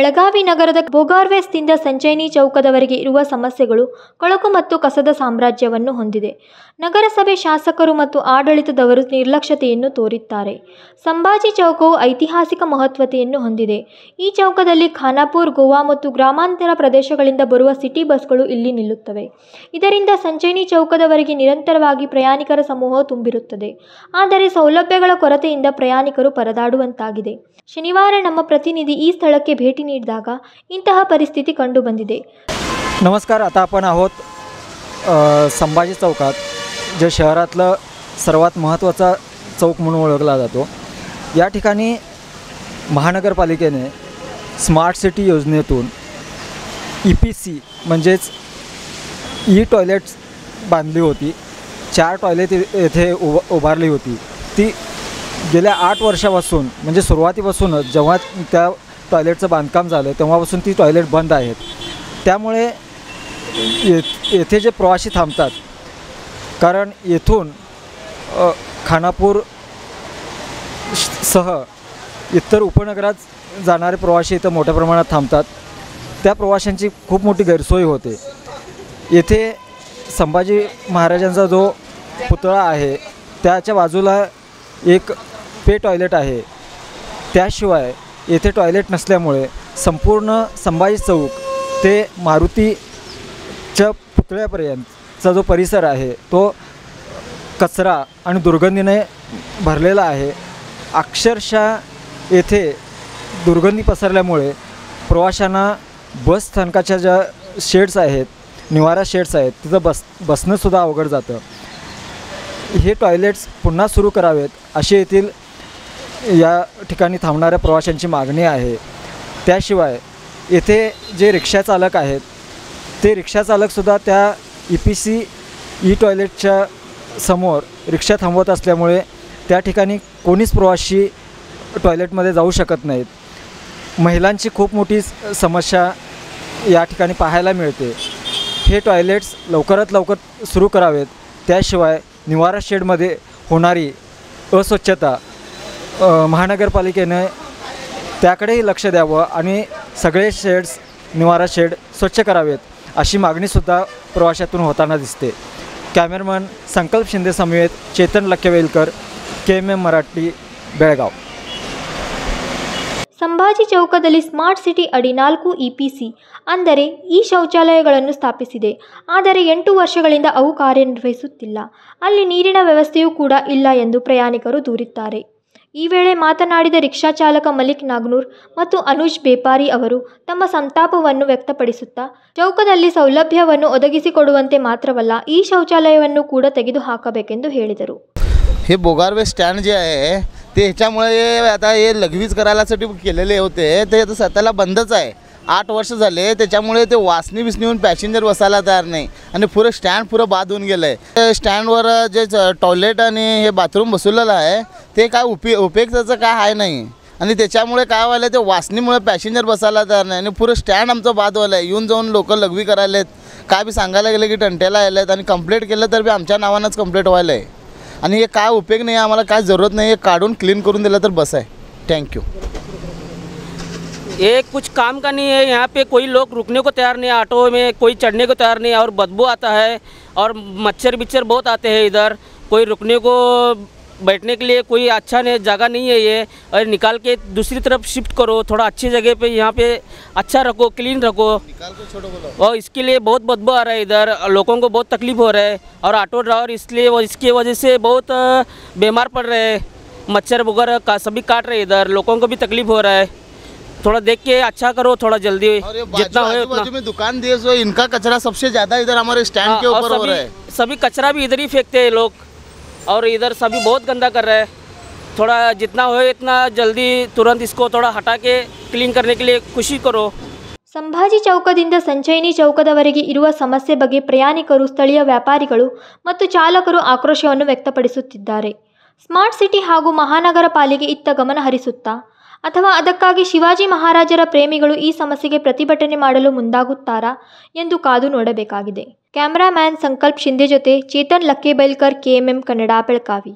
ಬೆಳಗಾವಿ ನಗರದ ಬೋಗಾರ್ವೇಸ್ನಿಂದ ಸಂಚೈನಿ ಚೌಕದವರೆಗೆ ಇರುವ ಸಮಸ್ಯೆಗಳು ಕೊಳಕು ಮತ್ತು ಕಸದ ಸಾಮ್ರಾಜ್ಯವನ್ನು ಹೊಂದಿದೆ. ನಗರಸಭೆ ಶಾಸಕರು ಮತ್ತು ಆಡಳಿತದವರು ನಿರ್ಲಕ್ಷ್ಯತೆಯನ್ನು ತೋರಿದ್ದಾರೆ. ಸಂಭಾಜಿ ಚೌಕವು ಐತಿಹಾಸಿಕ ಮಹತ್ವತೆಯನ್ನು ಹೊಂದಿದೆ. ಈ ಚೌಕದಲ್ಲಿ ಖಾನಾಪುರ, ಗೋವಾ ಮತ್ತು ಗ್ರಾಮಾಂತರ ಪ್ರದೇಶಗಳಿಂದ ಬರುವ ಸಿಟಿ ಬಸ್ಗಳು ಇಲ್ಲಿ ನಿಲ್ಲುತ್ತವೆ. ಇದರಿಂದ ಸಂಚೈನಿ ಚೌಕದವರೆಗೆ ನಿರಂತರವಾಗಿ ಪ್ರಯಾಣಿಕರ ಸಮೂಹ ತುಂಬಿರುತ್ತದೆ. ಆದರೆ ಸೌಲಭ್ಯಗಳ ಕೊರತೆಯಿಂದ ಪ್ರಯಾಣಿಕರು ಪರದಾಡುವಂತಾಗಿದೆ. शनिवार ನಮ್ಮ प्रतिनिधी ಈ ಸ್ಥಳಕ್ಕೆ भेटी ನೀಡಿದಾಗ ಇಂತಹ परिस्थिती ಕಂಡುಬಂದಿದೆ. नमस्कार, आता आपण आहोत संभाजी चौकात, जे शहरातलं सर्वात महत्त्वाचा चौक म्हणून ओळखला जातो. या ठिकाणी महानगरपालिकेने स्मार्ट सिटी योजनेतून EPC म्हणजेच टॉयलेट्स बांधली होती. 4 टॉयलेट येथे उभारली होती. ती गेल्या 8 वर्षापासून म्हणजे सुरुवातीपासूनच जेव्हा त्या टॉयलेटचं बांधकाम झालं तेव्हापासून ती टॉयलेट बंद आहेत. त्यामुळे येथे जे प्रवासी थांबतात, कारण येथून खानापूर सह इतर उपनगरात जाणारे प्रवासी इथं मोठ्या प्रमाणात थांबतात. त्या प्रवाशांची खूप मोठी गैरसोय होते. येथे संभाजी महाराजांचा जो पुतळा आहे त्याच्या बाजूला एक पे टॉयलेट आहे. त्याशिवाय येथे टॉयलेट नसल्यामुळे संपूर्ण संभाजी चौक ते मारुतीच्या पुतळ्यापर्यंतचा जो परिसर आहे तो कचरा आणि दुर्गंधीने भरलेला आहे. अक्षरशः येथे दुर्गंधी पसरल्यामुळे प्रवाशांना बस स्थानकाच्या ज्या शेड्स आहेत, निवारा शेड्स आहेत, तिथं बसणंसुद्धा अवघड जातं. हे टॉयलेट्स पुन्हा सुरू करावेत अशी येथील या ठिकाणी थांबणाऱ्या प्रवाशांची मागणी आहे. त्याशिवाय येथे जे रिक्षा चालक आहेत ते रिक्षा चालकसुद्धा त्या EPC टॉयलेटच्या समोर रिक्षा थांबवत असल्यामुळे त्या ठिकाणी कोणीच प्रवासी टॉयलेटमध्ये जाऊ शकत नाहीत. महिलांची खूप मोठी समस्या या ठिकाणी पाहायला मिळते. हे टॉयलेट्स लवकरात लवकर सुरू करावेत. त्याशिवाय निवारा शेडमध्ये होणारी अस्वच्छता महानगरपालिकेने त्याकडेही लक्ष द्यावं आणि सगळे शेड्स, निवारा शेड स्वच्छ करावेत अशी मागणीसुद्धा प्रवाशातून होताना दिसते. कॅमेरामन संकल्प शिंदे समवेत चेतन लक्केवेलकर, KMM मराठी, बेळगाव. ಸಂಭಾಜಿ ಚೌಕದಲ್ಲಿ ಸ್ಮಾರ್ಟ್ ಸಿಟಿ ಅಡಿ 4 EPC ಅಂದರೆ ಈ ಶೌಚಾಲಯಗಳನ್ನು ಸ್ಥಾಪಿಸಿದೆ. ಆದರೆ 8 ವರ್ಷಗಳಿಂದ ಅವು ಕಾರ್ಯನಿರ್ವಹಿಸುತ್ತಿಲ್ಲ. ಅಲ್ಲಿ ನೀರಿನ ವ್ಯವಸ್ಥೆಯೂ ಕೂಡ ಇಲ್ಲ ಎಂದು ಪ್ರಯಾಣಿಕರು ದೂರಿದ್ದಾರೆ. ಈ ವೇಳೆ ಮಾತನಾಡಿದ ರಿಕ್ಷಾ ಚಾಲಕ ಮಲಿಕ್ ನಾಗ್ನೂರ್ ಮತ್ತು ಅನುಜ್ ಬೇಪಾರಿ ಅವರು ತಮ್ಮ ಸಂತಾಪವನ್ನು ವ್ಯಕ್ತಪಡಿಸುತ್ತಾ ಚೌಕದಲ್ಲಿ ಸೌಲಭ್ಯವನ್ನು ಒದಗಿಸಿಕೊಡುವಂತೆ ಮಾತ್ರವಲ್ಲ, ಈ ಶೌಚಾಲಯವನ್ನು ಕೂಡ ತೆಗೆದುಹಾಕಬೇಕೆಂದು ಹೇಳಿದರು. हे बोगारवे स्टँड जे आहे ते ह्याच्यामुळे आता हे लघवीच करायलासाठी केलेले होते ते आता स्वतःला बंदच आहे. 8 वर्ष झाले. त्याच्यामुळे ते वासनी येऊन पॅसेंजर बसायला तयार नाही आणि पुरं स्टँड पुरं बाद होऊन गेलं आहे. स्टँडवर जे टॉयलेट आणि हे बाथरूम बसवलेलं आहे ते काय उपयोग त्याचं काय आहे नाही. आणि त्याच्यामुळे काय व्हायलं, ते वासनीमुळे पॅसेंजर बसायला तयार नाही आणि पुरं स्टँड आमचं बाद व्हायला आहे. येऊन जाऊन लोक लघवी करायला आहेत. काय बी सांगायला गेलं की टंट्याला यायला आहेत आणि कंप्लेंट केलं तर बी आमच्या नावानंच कंप्लेंट व्हायला आहे. आणि हे काय उपयोग नाही, आम्हाला काय जरूरत नाही. हे काढून क्लीन करून दिलं तर बस आहे. थँक्यू. ये कुछ काम का नहीं है. यहाँ पे कोई लोग रुकने को तैयार नहीं, ऑटो में कोई चढ़ने को तैयार नहीं, और बदबू आता है और मच्छर बिच्छर बहुत आते हैं इधर. कोई रुकने को बैठने के लिए कोई अच्छा नहीं जगह नहीं है ये, और निकाल के दूसरी तरफ शिफ्ट करो. थोड़ा अच्छी जगह पे यहाँ पे अच्छा रखो, क्लीन रखो. और इसके लिए बहुत बदबू आ रहा है इधर, लोगों को बहुत तकलीफ हो रहा है. और ऑटो ड्राइवर इसकी वजह से बहुत बीमार पड़ रहे हैं. मच्छर वगैरह का सभी काट रहे हैं इधर, लोगों को भी तकलीफ हो रहा है. थोड़ा देख के अच्छा करो, थोड़ा जल्दी जितना हो उतना. में दुकान दिए सो इनका कचरा सबसे ज़्यादा इधर हमारे स्टैंड के ऊपर हो रहा है. सभी कचरा भी इधर ही फेंकते हैं लोग और इधर सभी बहुत गंदा कर रहे हैं. थोड़ा जितना हो इतना जल्दी तुरंत इसको थोड़ा हटा के क्लीन करने के लिए कोशिश करो. ಸಂಭಾಜಿ ಚೌಕದಿಂದ ಸಂಚೈನಿ ಚೌಕದವರೆಗೆ ಇರುವ ಸಮಸ್ಯೆ ಬಗ್ಗೆ ಪ್ರಯಾಣಿಕರು, ಸ್ಥಳೀಯ ವ್ಯಾಪಾರಿಗಳು ಮತ್ತು ಚಾಲಕರು ಆಕ್ರೋಶವನ್ನು ವ್ಯಕ್ತಪಡಿಸುತ್ತಿದ್ದಾರೆ. ಸ್ಮಾರ್ಟ್ ಸಿಟಿ ಹಾಗೂ ಮಹಾನಗರ ಪಾಲಿಕೆ ಇತ್ತ ಗಮನ ಹರಿಸುತ್ತಾ ಅಥವಾ ಅದಕ್ಕಾಗಿ ಶಿವಾಜಿ ಮಹಾರಾಜರ ಪ್ರೇಮಿಗಳು ಈ ಸಮಸ್ಯೆಗೆ ಪ್ರತಿಭಟನೆ ಮಾಡಲು ಮುಂದಾಗುತ್ತಾರಾ ಎಂದು ಕಾದು ನೋಡಬೇಕಾಗಿದೆ. ಕ್ಯಾಮರಾಮ್ಯಾನ್ ಸಂಕಲ್ಪ ಶಿಂದೆ ಜೊತೆ ಚೇತನ್ ಲಕ್ಕೆಬೈಲ್ಕರ್, KMM ಕನ್ನಡ, ಬೆಳಗಾವಿ.